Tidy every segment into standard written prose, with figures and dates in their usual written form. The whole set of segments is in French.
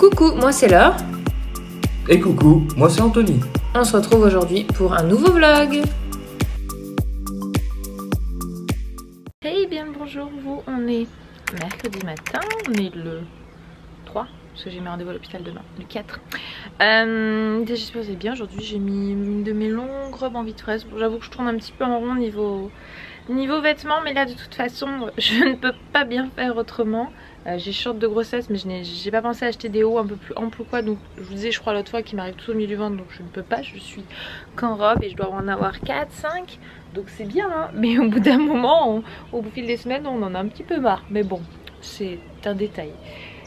Coucou, moi c'est Laure. Et coucou, moi c'est Anthony. On se retrouve aujourd'hui pour un nouveau vlog. Hey, bien le bonjour vous, on est mercredi matin, on est le 3, parce que j'ai mis rendez-vous à l'hôpital demain, le 4. J'espère que vous allez bien, aujourd'hui j'ai mis une de mes longues robes en vide fraise. J'avoue que je tourne un petit peu en rond niveau vêtements, mais là de toute façon je ne peux pas bien faire autrement. J'ai short de grossesse, mais j'ai pas pensé à acheter des hauts un peu plus amples ou quoi, donc je vous disais je crois l'autre fois qu'il m'arrive tout au milieu du ventre, donc je ne peux pas, je suis qu'en robe et je dois en avoir 4, 5, donc c'est bien hein, mais au bout d'un moment, au fil des semaines on en a un petit peu marre, mais bon c'est un détail.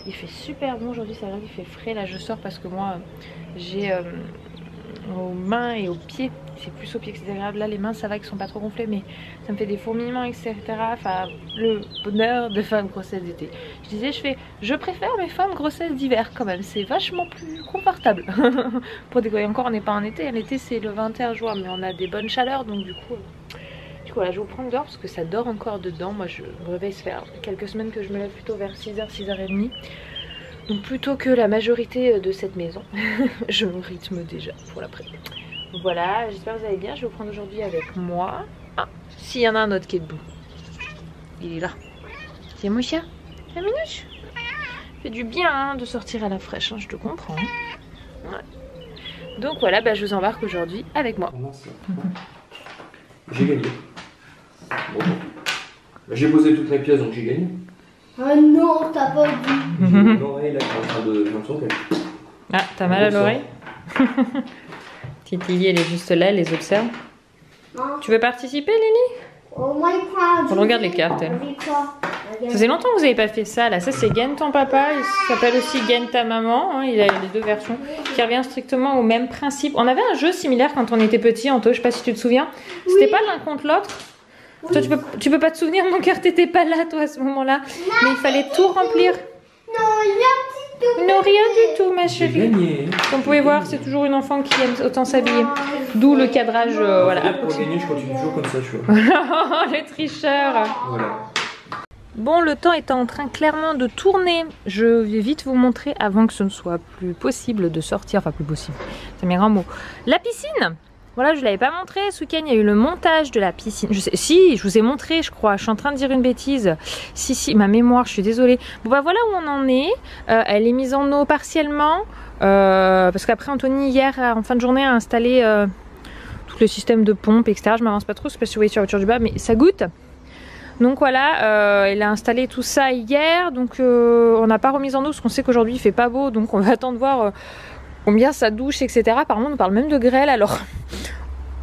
Il fait super bon aujourd'hui, c'est vrai qu'il fait frais, là je sors parce que moi j'ai aux mains et aux pieds, c'est plus aux pieds que c'est agréable, là les mains ça va qu'ils sont pas trop gonflés mais ça me fait des fourmillements etc, enfin le bonheur de femme grossesse d'été. Je disais je préfère mes femmes grossesses d'hiver quand même, c'est vachement plus confortable pour décoller. Encore on n'est pas en été, l'été c'est le 21 juin mais on a des bonnes chaleurs donc du coup voilà, je vais vous prendre dehors parce que ça dort encore dedans. Moi je me réveille, ça fait quelques semaines que je me lève plutôt vers 6h, 6h30. Donc plutôt que la majorité de cette maison, je me rythme déjà pour l'après. Voilà, j'espère que vous allez bien. Je vais vous prendre aujourd'hui avec moi. Ah, s'il y en a un autre qui est debout. Il est là. C'est mon chien. La minouche. Ça fait du bien hein, de sortir à la fraîche, hein, je te comprends. Ouais. Donc voilà, bah, je vous embarque aujourd'hui avec moi. J'ai gagné. Bon. J'ai posé toutes les pièces donc j'ai gagné. Ah non, t'as pas dit. L'oreille là qui est en train de sauter. Ah, t'as mal à l'oreille? Petite Lily elle est juste là, elle les observe. Non. Tu veux participer Lily? Au moins il prend. On regarde les cartes elle. Ça faisait longtemps que vous n'avez pas fait ça là. Ça c'est Gagne ton papa, il s'appelle aussi Gagne ta maman, hein. Il a les deux versions qui revient strictement au même principe. On avait un jeu similaire quand on était petit, Anto, je sais pas si tu te souviens. C'était pas l'un contre l'autre. Toi tu peux pas te souvenir, mon cœur, t'étais pas là toi à ce moment-là. Mais il fallait tout remplir. Non, rien du tout. Non, rien du tout ma chérie. Gagné. Comme vous pouvez voir, c'est toujours une enfant qui aime autant s'habiller. D'où le cadrage, voilà. Pour gagner, je continue toujours comme ça, tu vois. Le tricheur. Voilà. Bon, le temps est en train clairement de tourner. Je vais vite vous montrer avant que ce ne soit plus possible de sortir. Enfin, plus possible, c'est mes grands mots. La piscine. Voilà, je ne l'avais pas montré. Ce week-end, il y a eu le montage de la piscine. Si, je vous ai montré, je crois. Je suis en train de dire une bêtise. Si, ma mémoire, je suis désolée. Bon, bah voilà où on en est. Elle est mise en eau partiellement. Parce qu'après, Anthony, hier, en fin de journée, a installé tout le système de pompe, etc. Je m'avance pas trop, c'est pas si vous voyez sur la voiture du bas, mais ça goûte. Donc voilà, il a installé tout ça hier. Donc on n'a pas remis en eau parce qu'on sait qu'aujourd'hui, il fait pas beau. Donc on va attendre voir... combien ça douche, etc. Apparemment, on parle même de grêle, alors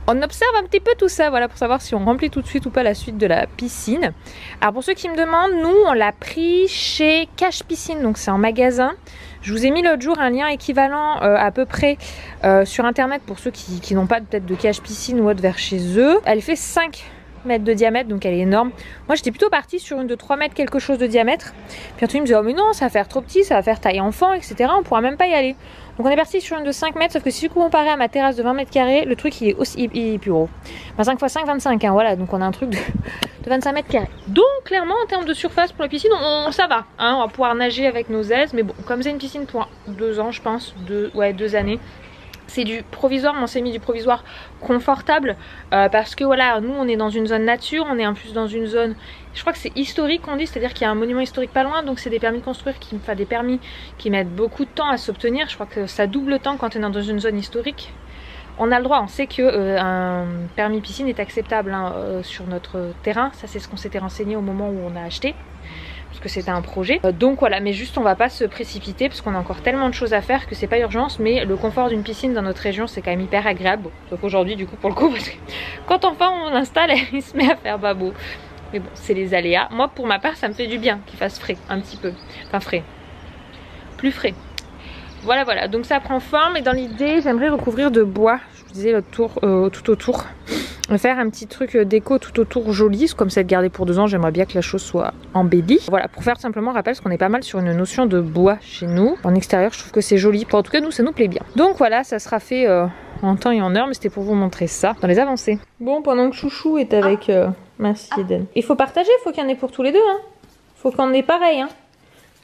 on observe un petit peu tout ça, voilà, pour savoir si on remplit tout de suite ou pas la suite de la piscine. Alors pour ceux qui me demandent, nous, on l'a pris chez Cache Piscine, donc c'est en magasin. Je vous ai mis l'autre jour un lien équivalent à peu près sur internet pour ceux qui n'ont pas peut-être de Cache Piscine ou autre vers chez eux. Elle fait 5 mètres de diamètre, donc elle est énorme. Moi j'étais plutôt partie sur une de 3 mètres quelque chose de diamètre. Puis Anthony me disait oh mais non, ça va faire trop petit, ça va faire taille enfant, etc. On pourra même pas y aller. Donc on est parti sur une de 5 mètres, sauf que si vous comparez à ma terrasse de 20 mètres carrés, le truc il est aussi il est plus gros. Enfin, 5 x 5, 25, hein, voilà, donc on a un truc de 25 mètres carrés. Donc clairement en termes de surface pour la piscine, ça va, hein, on va pouvoir nager avec nos aises, mais bon, comme c'est une piscine pour 2 ans je pense, 2 années. C'est du provisoire, mais on s'est mis du provisoire confortable parce que voilà, nous on est dans une zone nature, on est en plus dans une zone, je crois que c'est historique qu'on dit, c'est-à-dire qu'il y a un monument historique pas loin, donc c'est des permis de construire, des permis qui mettent beaucoup de temps à s'obtenir. Je crois que ça double le temps quand on est dans une zone historique. On a le droit, on sait que un permis piscine est acceptable hein, sur notre terrain, ça c'est ce qu'on s'était renseigné au moment où on a acheté. Parce que c'était un projet. Donc voilà, mais juste on va pas se précipiter parce qu'on a encore tellement de choses à faire que c'est pas urgence, mais le confort d'une piscine dans notre région c'est quand même hyper agréable. Sauf aujourd'hui du coup pour le coup parce que quand enfin on installe il se met à faire babo. Mais bon, c'est les aléas. Moi pour ma part ça me fait du bien qu'il fasse frais un petit peu. Enfin frais. Plus frais. Voilà, donc ça prend forme et dans l'idée j'aimerais recouvrir de bois, je vous disais tout autour. Faire un petit truc déco tout autour joli, comme c'est gardé pour 2 ans, j'aimerais bien que la chose soit en baby. Voilà, pour faire simplement rappel, parce qu'on est pas mal sur une notion de bois chez nous. En extérieur, je trouve que c'est joli. En tout cas, nous, ça nous plaît bien. Donc voilà, ça sera fait en temps et en heure, mais c'était pour vous montrer ça dans les avancées. Bon, pendant que Chouchou est avec... Merci Eden. Il faut partager, il faut qu'il y en ait pour tous les deux. Hein. Faut qu'on ait pareil. Hein.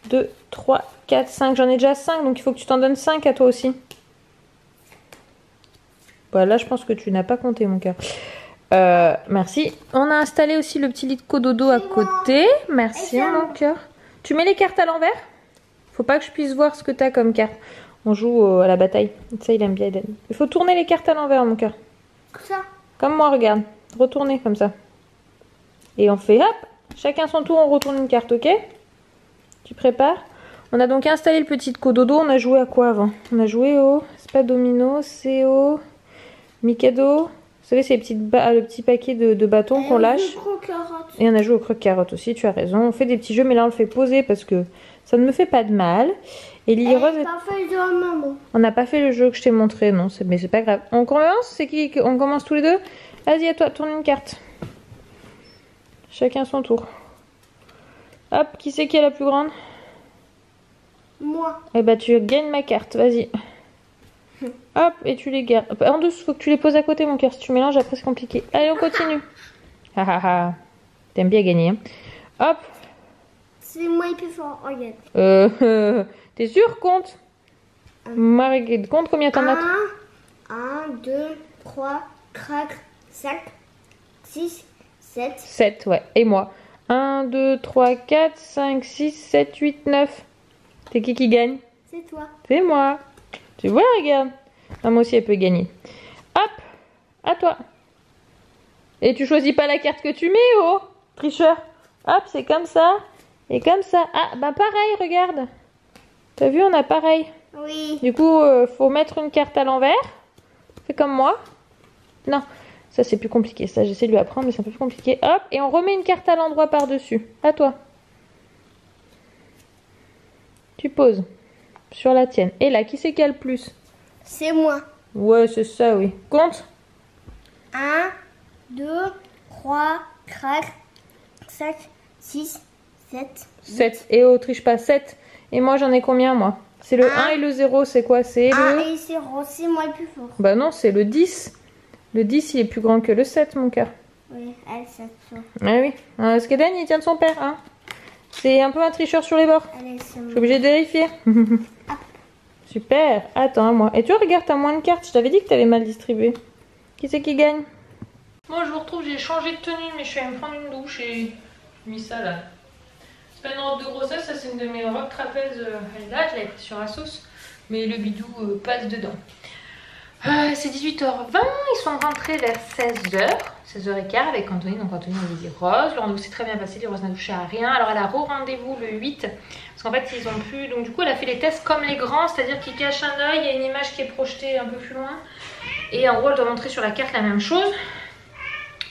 2, 3, 4, 5. J'en ai déjà 5, donc il faut que tu t'en donnes 5 à toi aussi. Voilà, je pense que tu n'as pas compté, mon cœur. Merci. On a installé aussi le petit lit de cododo à côté. Merci, mon cœur. Tu mets les cartes à l'envers? Faut pas que je puisse voir ce que tu as comme carte. On joue à la bataille. Ça, il aime bien, Eden. Il faut tourner les cartes à l'envers, mon cœur. Comme ça. Comme moi, regarde. Retourner comme ça. Et on fait hop. Chacun son tour, on retourne une carte, ok? Tu prépares? On a donc installé le petit cododo. On a joué à quoi avant? On a joué au... C'est pas domino, c'est au... Mikado. Vous savez, c'est le petit paquet de bâtons qu'on lâche. Et on a joué au croque-carotte aussi, tu as raison. On fait des petits jeux, mais là on le fait poser parce que ça ne me fait pas de mal. Et Lily Rose... On n'a pas fait le jeu que je t'ai montré, non, mais c'est pas grave. On commence? C'est qui? On commence tous les deux? Vas-y, à toi, tourne une carte. Chacun son tour. Hop, qui c'est qui est la plus grande? Moi. Eh bah, tu gagnes ma carte, vas-y. Hop, et tu les gardes. En douce, faut que tu les poses à côté, mon cœur. Si tu mélanges, après c'est compliqué. Allez, on continue. Ha ha ha. T'aimes bien gagner. Hein. Hop. C'est moi le plus fort, regarde. T'es sûr? Compte. Marie, compte combien t'en as? 1, 2, 3, 4, 5, 6, 7. 7, ouais. Et moi? 1, 2, 3, 4, 5, 6, 7, 8, 9. C'est qui gagne? C'est toi. C'est moi. Tu vois, regarde. Ah, moi aussi, elle peut gagner. Hop, à toi. Et tu choisis pas la carte que tu mets, oh, tricheur. Hop, c'est comme ça. Et comme ça. Ah, bah pareil, regarde. T'as vu, on a pareil. Oui. Du coup, faut mettre une carte à l'envers. Fais comme moi. Non, ça c'est plus compliqué. Ça, j'essaie de lui apprendre, mais c'est un peu plus compliqué. Hop, et on remet une carte à l'endroit par-dessus. À toi. Tu poses. Sur la tienne. Et là, qui c'est qui a le plus? C'est moi. Ouais, c'est ça, oui. Compte. 1, 2, 3, 4, 5, 6, 7. 7. Et oh, triche pas. 7. Et moi, j'en ai combien, moi? C'est le 1 et le 0, c'est quoi? C'est 1 le... et 0, c'est moi le plus fort. Bah non, c'est le 10. Le 10, il est plus grand que le 7, mon cœur. Oui, elle, c'est ça. Ah oui. Skeden, il tient de son père, hein. C'est un peu un tricheur sur les bords. Allez, c'est Je suis obligée de vérifier. Super. Attends, moi. Et tu regardes, t'as moins de cartes. Je t'avais dit que t'avais mal distribué. Qui c'est qui gagne? Moi, je vous retrouve. J'ai changé de tenue, mais je suis allée me prendre une douche et j'ai mis ça là. C'est pas une robe de grossesse, ça c'est une de mes robes trapèzes. Elle date, je l'avais prise sur Asos. Mais le bidou passe dedans. C'est 18h20, ils sont rentrés vers 16h, 16h15 avec Anthony. Donc Anthony et Lily Rose, le rendez-vous s'est très bien passé, Lily Rose n'a touché à rien. Alors elle a re-rendez-vous le 8, parce qu'en fait ils ont plus, donc du coup elle a fait les tests comme les grands, c'est-à-dire qu'ils cachent un œil, il y a une image qui est projetée un peu plus loin. Et en gros elle doit montrer sur la carte la même chose.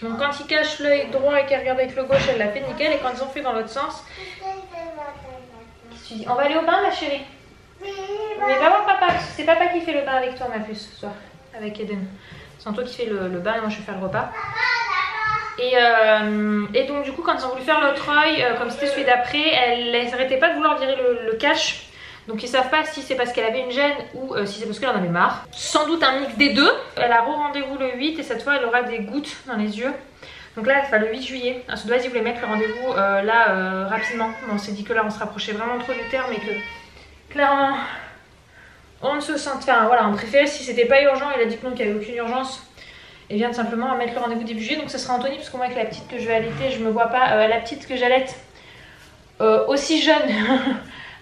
Donc quand ils cachent l'œil droit et qu'ils regardent avec le gauche, elle l'a fait nickel. Et quand ils ont fait dans l'autre sens, qu'est-ce que tu dis? On va aller au bain ma chérie? Mais va voir papa, c'est papa qui fait le bain avec toi ma puce ce soir, avec Eden. C'est toi qui fais le bain et moi je vais faire le repas. Et donc du coup quand ils ont voulu faire l'autre œil, comme c'était celui d'après, elles n'arrêtaient pas de vouloir virer le cache. Donc ils savent pas si c'est parce qu'elle avait une gêne ou si c'est parce qu'elle en avait marre. Sans doute un mix des deux. Elle a rendez-vous le 8 et cette fois elle aura des gouttes dans les yeux. Donc là, enfin, le 8 juillet. À ce doigt, ils voulaient mettre le rendez-vous rapidement. On s'est dit que là on se rapprochait vraiment trop du terme et que clairement on ne se sent... Enfin voilà, on préférait si c'était pas urgent. Il a dit que non, qu'il n'y avait aucune urgence. Et vient simplement à mettre le rendez-vous début juillet. Donc ce sera Anthony, parce que moi avec la petite que je vais allaiter, je me vois pas, la petite que j'allaite aussi jeune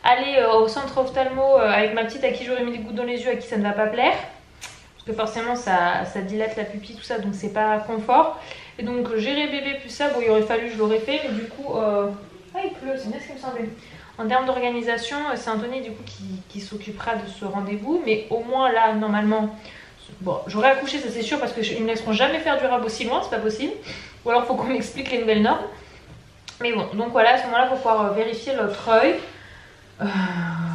aller au centre ophtalmo avec ma petite à qui j'aurais mis des gouttes dans les yeux, à qui ça ne va pas plaire. Parce que forcément ça dilate la pupille, tout ça, donc c'est pas confort. Et donc gérer bébé plus ça, bon il aurait fallu, je l'aurais fait, mais du coup... Ah il pleut, c'est bien ce qui me semblait. En termes d'organisation, c'est Anthony du coup qui s'occupera de ce rendez-vous. Mais au moins là, normalement... Bon, j'aurais accouché, ça c'est sûr, parce qu'ils ne me laisseront jamais faire du rab aussi loin, c'est pas possible. Ou alors il faut qu'on m'explique les nouvelles normes. Mais bon, donc voilà, à ce moment-là, il faut pouvoir vérifier l'autre œil.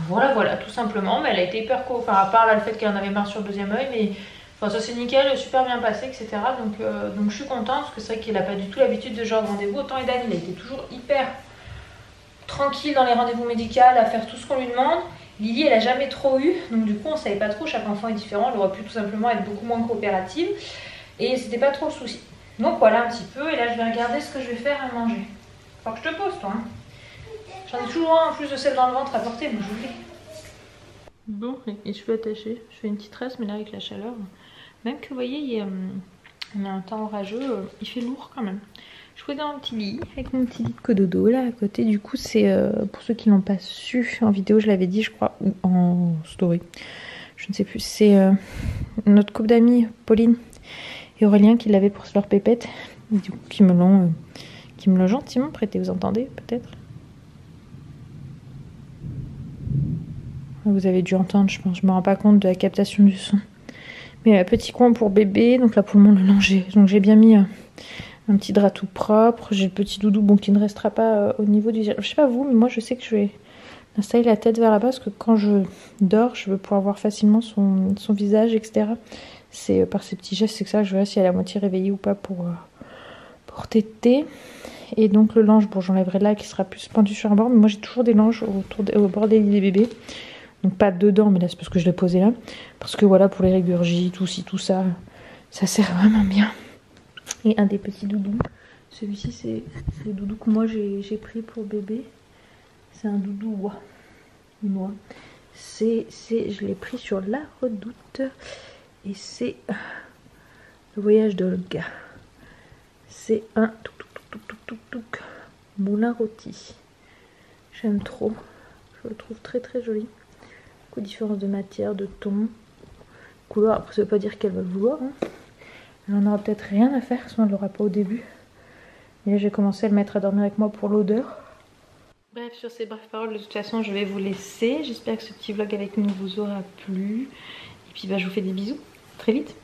Voilà, tout simplement. Mais elle a été hyper cool, enfin à part là le fait qu'elle en avait marre sur le deuxième œil, mais enfin ça c'est nickel, super bien passé, etc. Donc je suis contente, parce que c'est vrai qu'il n'a pas du tout l'habitude de ce genre de rendez-vous. Autant Eden, il a été toujours hyper tranquille dans les rendez-vous médicaux, à faire tout ce qu'on lui demande. Lily, elle a jamais trop eu, donc du coup on savait pas trop, chaque enfant est différent, elle aurait pu tout simplement être beaucoup moins coopérative et c'était pas trop le souci. Donc voilà un petit peu, et là je vais regarder ce que je vais faire à manger. Faut que je te pose toi. Hein. J'en ai toujours un en plus de celle dans le ventre à porter, mais j'oublie. Bon, avec les cheveux attachés, je fais une petite tresse, mais là avec la chaleur, même que vous voyez, on a un temps orageux, il fait lourd quand même. Je suis dans un petit lit, avec mon petit lit de cododo là à côté. Du coup, c'est pour ceux qui n'ont pas su, en vidéo je l'avais dit je crois, ou en story, je ne sais plus, c'est notre couple d'amis, Pauline et Aurélien, qui l'avaient pour leur pépette, du coup qui me l'ont gentiment prêté, vous entendez peut-être? Vous avez dû entendre, je pense, je me rends pas compte de la captation du son. Mais petit coin pour bébé, donc là pour le moment le linge, donc j'ai bien mis un petit drap tout propre, j'ai le petit doudou bon qui ne restera pas au niveau du... Je sais pas vous, mais moi je sais que je vais installer la tête vers là-bas parce que quand je dors, je veux pouvoir voir facilement son visage, etc. C'est par ces petits gestes, c'est que ça, je verrai si elle est à moitié réveillée ou pas pour téter. Et donc le linge, bon j'enlèverai là qui sera plus pendu sur un bord, mais moi j'ai toujours des linges au bord des lits des bébés. Donc pas dedans, mais là c'est parce que je l'ai posé là. Parce que voilà, pour les régurgites, tout ci, tout ça, ça sert vraiment bien. Et un des petits doudous, celui-ci c'est le doudou que moi j'ai pris pour bébé. C'est un doudou noix. Je l'ai pris sur la Redoute. Et c'est le voyage d'Olga. C'est un moulin rôti. J'aime trop. Je le trouve très très joli. Beaucoup de différence de matière, de ton, couleur. Après ça veut pas dire qu'elle va le vouloir. Hein. Elle en aura peut-être rien à faire, sinon elle l'aura pas au début. Et là j'ai commencé à le mettre à dormir avec moi pour l'odeur. Bref, sur ces brèves paroles, de toute façon je vais vous laisser. J'espère que ce petit vlog avec nous vous aura plu. Et puis bah, je vous fais des bisous. Très vite.